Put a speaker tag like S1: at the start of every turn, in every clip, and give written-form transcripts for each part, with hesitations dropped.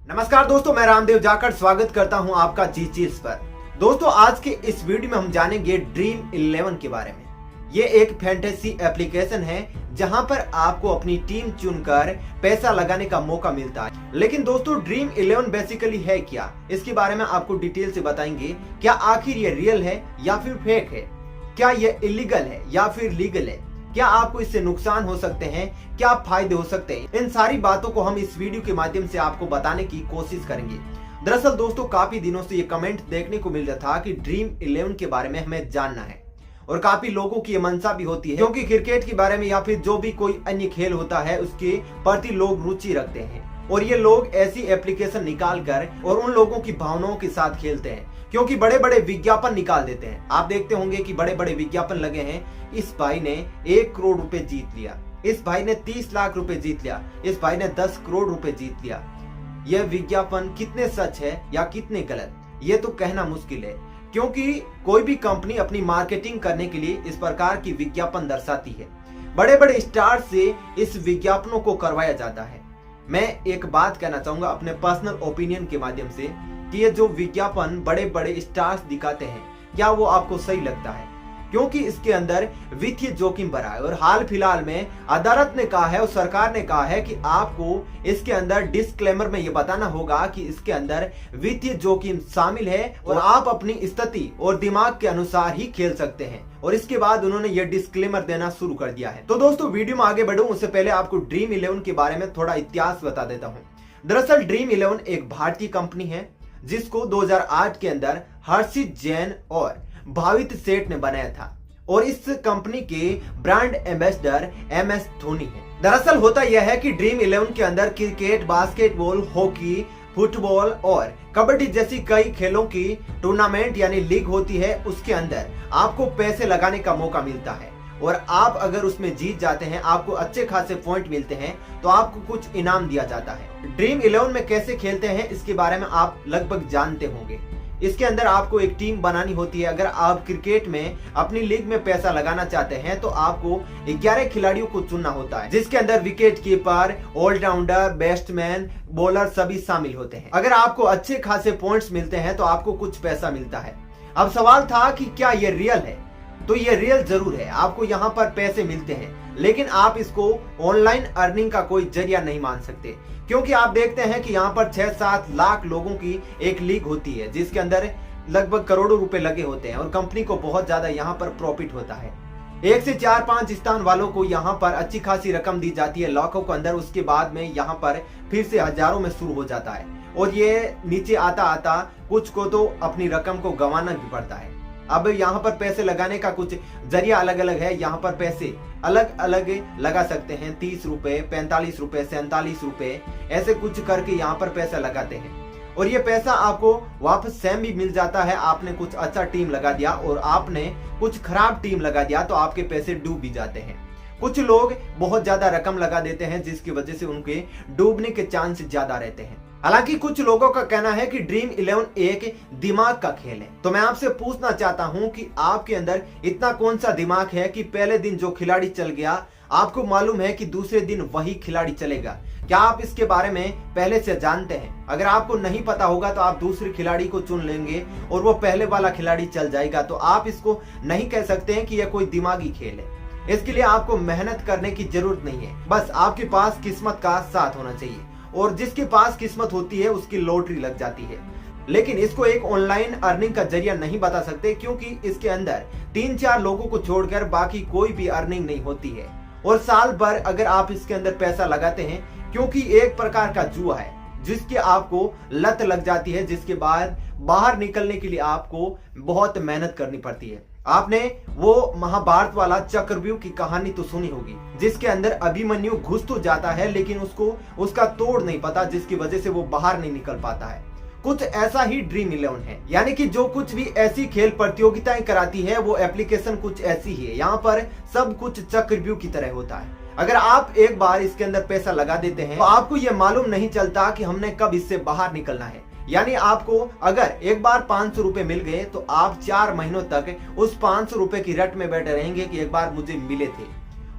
S1: नमस्कार दोस्तों, मैं रामदेव जाखड़ स्वागत करता हूं आपका जी चीज पर। दोस्तों, आज के इस वीडियो में हम जानेंगे ड्रीम 11 के बारे में। ये एक फैंटेसी एप्लीकेशन है जहां पर आपको अपनी टीम चुनकर पैसा लगाने का मौका मिलता है। लेकिन दोस्तों, ड्रीम 11 बेसिकली है क्या, इसके बारे में आपको डिटेल से बताएंगे। क्या आखिर ये रियल है या फिर फेक है? क्या ये इलीगल है या फिर लीगल है? क्या आपको इससे नुकसान हो सकते हैं, क्या फायदे हो सकते हैं? इन सारी बातों को हम इस वीडियो के माध्यम से आपको बताने की कोशिश करेंगे। दरअसल दोस्तों, काफी दिनों से ये कमेंट देखने को मिल रहा था कि ड्रीम 11 के बारे में हमें जानना है, और काफी लोगों की ये मंशा भी होती है, क्योंकि क्रिकेट के बारे में या फिर जो भी कोई अन्य खेल होता है उसके प्रति लोग रुचि रखते हैं, और ये लोग ऐसी एप्लीकेशन निकाल कर और उन लोगों की भावनाओं के साथ खेलते हैं, क्योंकि बड़े बड़े विज्ञापन निकाल देते हैं। आप देखते होंगे कि बड़े बड़े विज्ञापन लगे हैं। इस भाई ने 1 करोड़ रुपए जीत लिया, इस भाई ने 30 लाख रुपए जीत लिया, इस भाई ने 10 करोड़ रुपए जीत लिया। यह विज्ञापन कितने सच है या कितने गलत, ये तो कहना मुश्किल है, क्योंकि कोई भी कंपनी अपनी मार्केटिंग करने के लिए इस प्रकार की विज्ञापन दर्शाती है। बड़े बड़े स्टार से इस विज्ञापनों को करवाया जाता है। मैं एक बात कहना चाहूंगा अपने पर्सनल ओपिनियन के माध्यम से कि ये जो विज्ञापन बड़े बड़े स्टार्स दिखाते हैं, क्या वो आपको सही लगता है? क्योंकि इसके अंदर वित्तीय जोखिम भरा है, और हाल फिलहाल में अदालत ने कहा है और सरकार ने कहा है कि आपको इसके अंदर डिस्क्लेमर में ये बताना होगा कि इसके अंदर वित्तीय जोखिम शामिल है और आप अपनी स्थिति और दिमाग के अनुसार ही खेल सकते हैं। और इसके बाद उन्होंने ये डिस्क्लेमर देना शुरू कर दिया है। तो दोस्तों, वीडियो में आगे बढ़ूं उससे पहले आपको ड्रीम 11 के बारे में थोड़ा इतिहास बता देता हूं। दरअसल ड्रीम 11 एक भारतीय कंपनी है जिसको 2008 के अंदर हर्षित जैन और भावित सेठ ने बनाया था, और इस कंपनी के ब्रांड एम्बेसडर MS धोनी है। दरअसल होता यह है कि ड्रीम 11 के अंदर क्रिकेट, बास्केटबॉल, हॉकी, फुटबॉल और कबड्डी जैसी कई खेलों की टूर्नामेंट यानी लीग होती है। उसके अंदर आपको पैसे लगाने का मौका मिलता है, और आप अगर उसमें जीत जाते हैं, आपको अच्छे खासे पॉइंट मिलते हैं, तो आपको कुछ इनाम दिया जाता है। ड्रीम 11 में कैसे खेलते हैं इसके बारे में आप लगभग जानते होंगे। इसके अंदर आपको एक टीम बनानी होती है। अगर आप क्रिकेट में अपनी लीग में पैसा लगाना चाहते हैं तो आपको 11 खिलाड़ियों को चुनना होता है, जिसके अंदर wicket keeper, allrounder, batsman, bowler सभी शामिल होते हैं। अगर आपको अच्छे खासे पॉइंट्स मिलते हैं तो आपको कुछ पैसा मिलता है। अब सवाल था कि क्या ये रियल है? तो ये रियल जरूर है, आपको यहाँ पर पैसे मिलते हैं, लेकिन आप इसको ऑनलाइन अर्निंग का कोई जरिया नहीं मान सकते, क्योंकि आप देखते हैं कि यहाँ पर 6-7 लाख लोगों की एक लीग होती है, जिसके अंदर लगभग करोड़ों रुपए लगे होते हैं, और कंपनी को बहुत ज्यादा यहाँ पर प्रॉफिट होता है। 1 से 4-5 स्थान वालों को यहाँ पर अच्छी खासी रकम दी जाती है लाखों के अंदर। उसके बाद में यहाँ पर फिर से हजारों में शुरू हो जाता है, और ये नीचे आता आता कुछ को तो अपनी रकम को गंवाना भी पड़ता है। अब यहाँ पर पैसे लगाने का कुछ जरिया अलग अलग है। यहाँ पर पैसे अलग अलग लगा सकते हैं, 30 रुपए, 45 रुपए, 47 रुपए, ऐसे कुछ करके यहाँ पर पैसा लगाते हैं, और ये पैसा आपको वापस सेम भी मिल जाता है। आपने कुछ अच्छा टीम लगा दिया और आपने कुछ खराब टीम लगा दिया तो आपके पैसे डूब भी जाते हैं। कुछ लोग बहुत ज्यादा रकम लगा देते हैं, जिसकी वजह से उनके डूबने के चांस ज्यादा रहते हैं। हालांकि कुछ लोगों का कहना है कि ड्रीम 11 एक दिमाग का खेल है। तो मैं आपसे पूछना चाहता हूं कि आपके अंदर इतना कौन सा दिमाग है कि पहले दिन जो खिलाड़ी चल गया, आपको मालूम है कि दूसरे दिन वही खिलाड़ी चलेगा? क्या आप इसके बारे में पहले से जानते हैं? अगर आपको नहीं पता होगा तो आप दूसरे खिलाड़ी को चुन लेंगे और वो पहले वाला खिलाड़ी चल जाएगा, तो आप इसको नहीं कह सकते हैं कि यह कोई दिमागी खेल है। इसके लिए आपको मेहनत करने की जरूरत नहीं है, बस आपके पास किस्मत का साथ होना चाहिए, और जिसके पास किस्मत होती है उसकी लॉटरी लग जाती है। लेकिन इसको एक ऑनलाइन अर्निंग का जरिया नहीं बता सकते, क्योंकि इसके अंदर 3-4 लोगों को छोड़कर बाकी कोई भी अर्निंग नहीं होती है। और साल भर अगर आप इसके अंदर पैसा लगाते हैं, क्योंकि एक प्रकार का जुआ है जिसकी आपको लत लग जाती है, जिसके बाद बाहर निकलने के लिए आपको बहुत मेहनत करनी पड़ती है। आपने वो महाभारत वाला चक्रव्यूह की कहानी तो सुनी होगी, जिसके अंदर अभिमन्यु घुस तो जाता है, लेकिन उसको उसका तोड़ नहीं पता, जिसकी वजह से वो बाहर नहीं निकल पाता है। कुछ ऐसा ही ड्रीम 11 है, यानी कि जो कुछ भी ऐसी खेल प्रतियोगिताएं कराती है वो एप्लीकेशन कुछ ऐसी है। यहाँ पर सब कुछ चक्रव्यूह की तरह होता है। अगर आप एक बार इसके अंदर पैसा लगा देते हैं तो आपको ये मालूम नहीं चलता कि हमने कब इससे बाहर निकलना है। यानी आपको अगर एक बार 500 रुपए मिल गए तो आप 4 महीनों तक उस 500 रुपए की रट में बैठे रहेंगे कि एक बार मुझे मिले थे,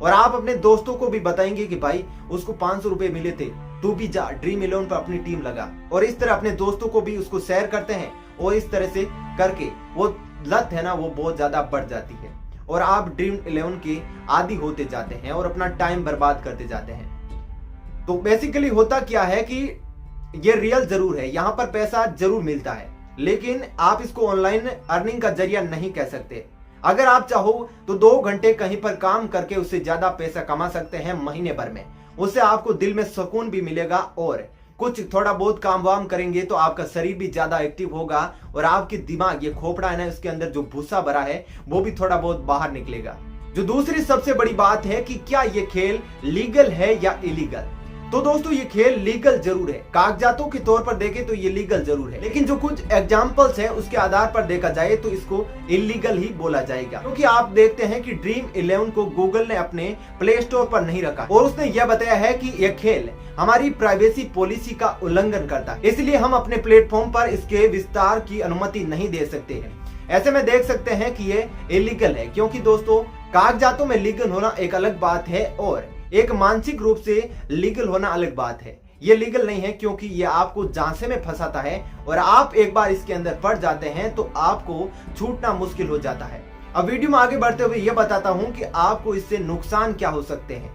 S1: और आप अपने दोस्तों को भी बताएंगे कि भाई उसको 500 रुपए मिले थे, तू भी जा ड्रीम 11 पर अपनी टीम लगा, और इस तरह अपने दोस्तों को भी उसको शेयर करते हैं, और इस तरह से करके वो लत है ना वो बहुत ज्यादा बढ़ जाती है और आप ड्रीम 11 के आदी होते जाते हैं और अपना टाइम बर्बाद करते जाते हैं। तो बेसिकली होता क्या है कि ये रियल जरूर है, यहाँ पर पैसा जरूर मिलता है, लेकिन आप इसको ऑनलाइन अर्निंग का जरिया नहीं कह सकते। अगर आप चाहो तो 2 घंटे कहीं पर काम करके उससे ज्यादा पैसा कमा सकते हैं महीने भर में। उससे आपको दिल में सुकून भी मिलेगा और कुछ थोड़ा बहुत काम वाम करेंगे तो आपका शरीर भी ज्यादा एक्टिव होगा और आपके दिमाग, ये खोपड़ा है ना, उसके अंदर जो भूसा भरा है वो भी थोड़ा बहुत बाहर निकलेगा। जो दूसरी सबसे बड़ी बात है कि क्या ये खेल लीगल है या इलीगल। तो दोस्तों ये खेल लीगल जरूर है, कागजातों के तौर पर देखें तो ये लीगल जरूर है, लेकिन जो कुछ एग्जांपल्स है उसके आधार पर देखा जाए तो इसको इलीगल ही बोला जाएगा। क्योंकि आप देखते हैं कि ड्रीम 11 को गूगल ने अपने प्ले स्टोर पर नहीं रखा और उसने यह बताया है कि यह खेल हमारी प्राइवेसी पॉलिसी का उल्लंघन करता है, इसलिए हम अपने प्लेटफॉर्म पर इसके विस्तार की अनुमति नहीं दे सकते हैं। ऐसे में देख सकते हैं कि ये इलीगल है, क्योंकि दोस्तों कागजातों में लीगल होना एक अलग बात है और एक मानसिक रूप से लीगल होना अलग बात है। ये लीगल नहीं है क्योंकि ये आपको झांसे में फंसाता है और आप एक बार इसके अंदर पड़ जाते हैं तो आपको छूटना मुश्किल हो जाता है। अब वीडियो में आगे बढ़ते हुए ये बताता हूं कि आपको इससे नुकसान क्या हो सकते हैं।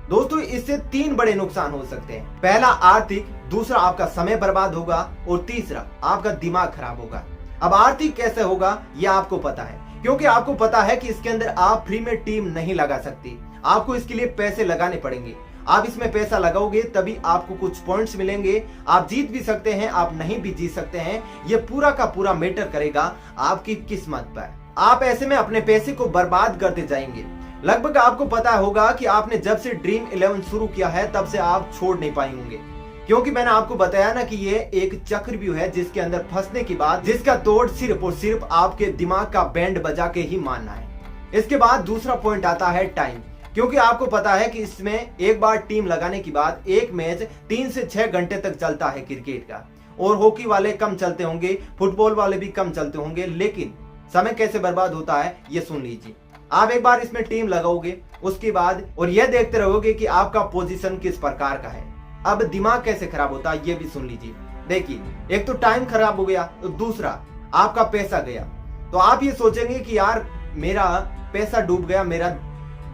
S1: दोस्तों इससे 3 बड़े नुकसान हो सकते हैं। पहला आर्थिक, दूसरा आपका समय बर्बाद होगा और तीसरा आपका दिमाग खराब होगा। अब आर्थिक कैसे होगा ये आपको पता है, क्योंकि आपको पता है कि इसके अंदर आप फ्री में टीम नहीं लगा सकती, आपको इसके लिए पैसे लगाने पड़ेंगे। आप इसमें पैसा लगाओगे तभी आपको कुछ पॉइंट्स मिलेंगे। आप जीत भी सकते हैं, आप नहीं भी जीत सकते हैं। ये पूरा का पूरा मैटर करेगा आपकी किस्मत पर। आप ऐसे में अपने पैसे को बर्बाद करते जाएंगे। लगभग आपको पता होगा कि आपने जब से ड्रीम 11 शुरू किया है तब से आप छोड़ नहीं पाएंगे, क्योंकि मैंने आपको बताया ना कि ये एक चक्रव्यूह है जिसके अंदर फंसने के बाद जिसका तोड़ सिर्फ और सिर्फ आपके दिमाग का बैंड बजा के ही मानना है। इसके बाद दूसरा पॉइंट आता है टाइम, क्योंकि आपको पता है कि इसमें एक बार टीम लगाने के बाद एक मैच 3 से 6 घंटे तक चलता है क्रिकेट का, और हॉकी वाले कम चलते होंगे, फुटबॉल वाले भी कम चलते होंगे, लेकिन समय कैसे बर्बाद होता है ये सुन लीजिए। आप एक बार इसमें टीम लगाओगे उसके बाद और यह देखते रहोगे कि आपका पोजीशन किस प्रकार का है। अब दिमाग कैसे खराब होता है ये भी सुन लीजिए। देखिए एक तो टाइम खराब हो गया, तो दूसरा आपका पैसा गया। तो आप ये सोचेंगे कि यार मेरा पैसा डूब गया, मेरा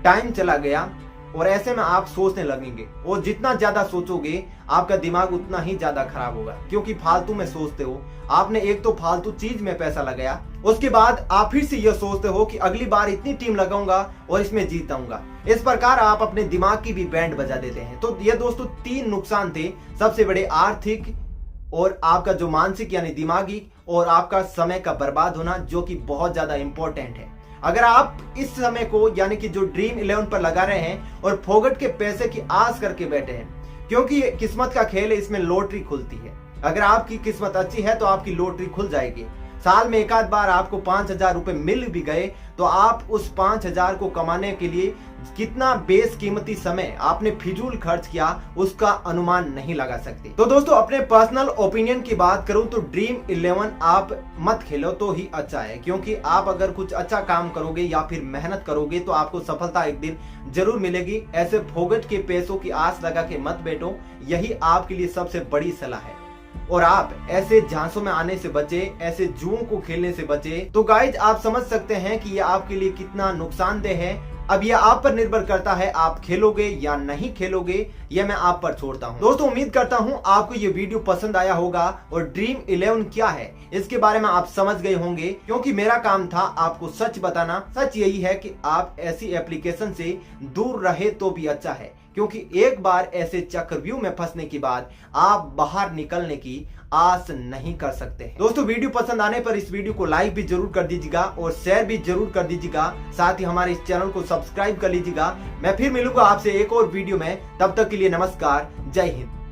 S1: टाइम चला गया, और ऐसे में आप सोचने लगेंगे और जितना ज्यादा सोचोगे आपका दिमाग उतना ही ज्यादा खराब होगा, क्योंकि फालतू में सोचते हो। आपने एक तो फालतू चीज में पैसा लगाया, उसके बाद आप फिर से यह सोचते हो कि अगली बार इतनी टीम लगाऊंगा और इसमें जीताऊंगा। इस प्रकार आप अपने दिमाग की भी बैंड बजा देते हैं। तो ये दोस्तों 3 नुकसान थे सबसे बड़े, आर्थिक और आपका जो मानसिक यानी दिमागी, और आपका समय का बर्बाद होना, जो कि बहुत ज्यादा इंपॉर्टेंट है। अगर आप इस समय को यानी कि जो ड्रीम 11 पर लगा रहे हैं और फोगट के पैसे की आस करके बैठे हैं, क्योंकि ये किस्मत का खेल है, इसमें लॉटरी खुलती है। अगर आपकी किस्मत अच्छी है तो आपकी लॉटरी खुल जाएगी। साल में एक आध बार आपको 5,000 रुपए मिल भी गए तो आप उस 5,000 को कमाने के लिए कितना बेशकीमती समय आपने फिजूल खर्च किया उसका अनुमान नहीं लगा सकते। तो दोस्तों अपने पर्सनल ओपिनियन की बात करूं तो ड्रीम 11 आप मत खेलो तो ही अच्छा है, क्योंकि आप अगर कुछ अच्छा काम करोगे या फिर मेहनत करोगे तो आपको सफलता एक दिन जरूर मिलेगी। ऐसे फोगट के पैसों की आस लगा के मत बैठो, यही आपके लिए सबसे बड़ी सलाह है। और आप ऐसे झांसों में आने से बचे, ऐसे जुओं को खेलने से बचे। तो गाइज आप समझ सकते हैं कि ये आपके लिए कितना नुकसानदेह है। अब यह आप पर निर्भर करता है, आप खेलोगे या नहीं खेलोगे, यह मैं आप पर छोड़ता हूं। दोस्तों उम्मीद करता हूं आपको ये वीडियो पसंद आया होगा और ड्रीम 11 क्या है इसके बारे में आप समझ गए होंगे, क्योंकि मेरा काम था आपको सच बताना। सच यही है कि आप ऐसी एप्लीकेशन से दूर रहे तो भी अच्छा है, क्योंकि एक बार ऐसे चक्रव्यूह में फंसने के बाद आप बाहर निकलने की आस नहीं कर सकते। दोस्तों वीडियो पसंद आने पर इस वीडियो को लाइक भी जरूर कर दीजिएगा और शेयर भी जरूर कर दीजिएगा। साथ ही हमारे इस चैनल को सब्सक्राइब कर लीजिएगा। मैं फिर मिलूंगा आपसे एक और वीडियो में, तब तक के लिए नमस्कार, जय हिंद।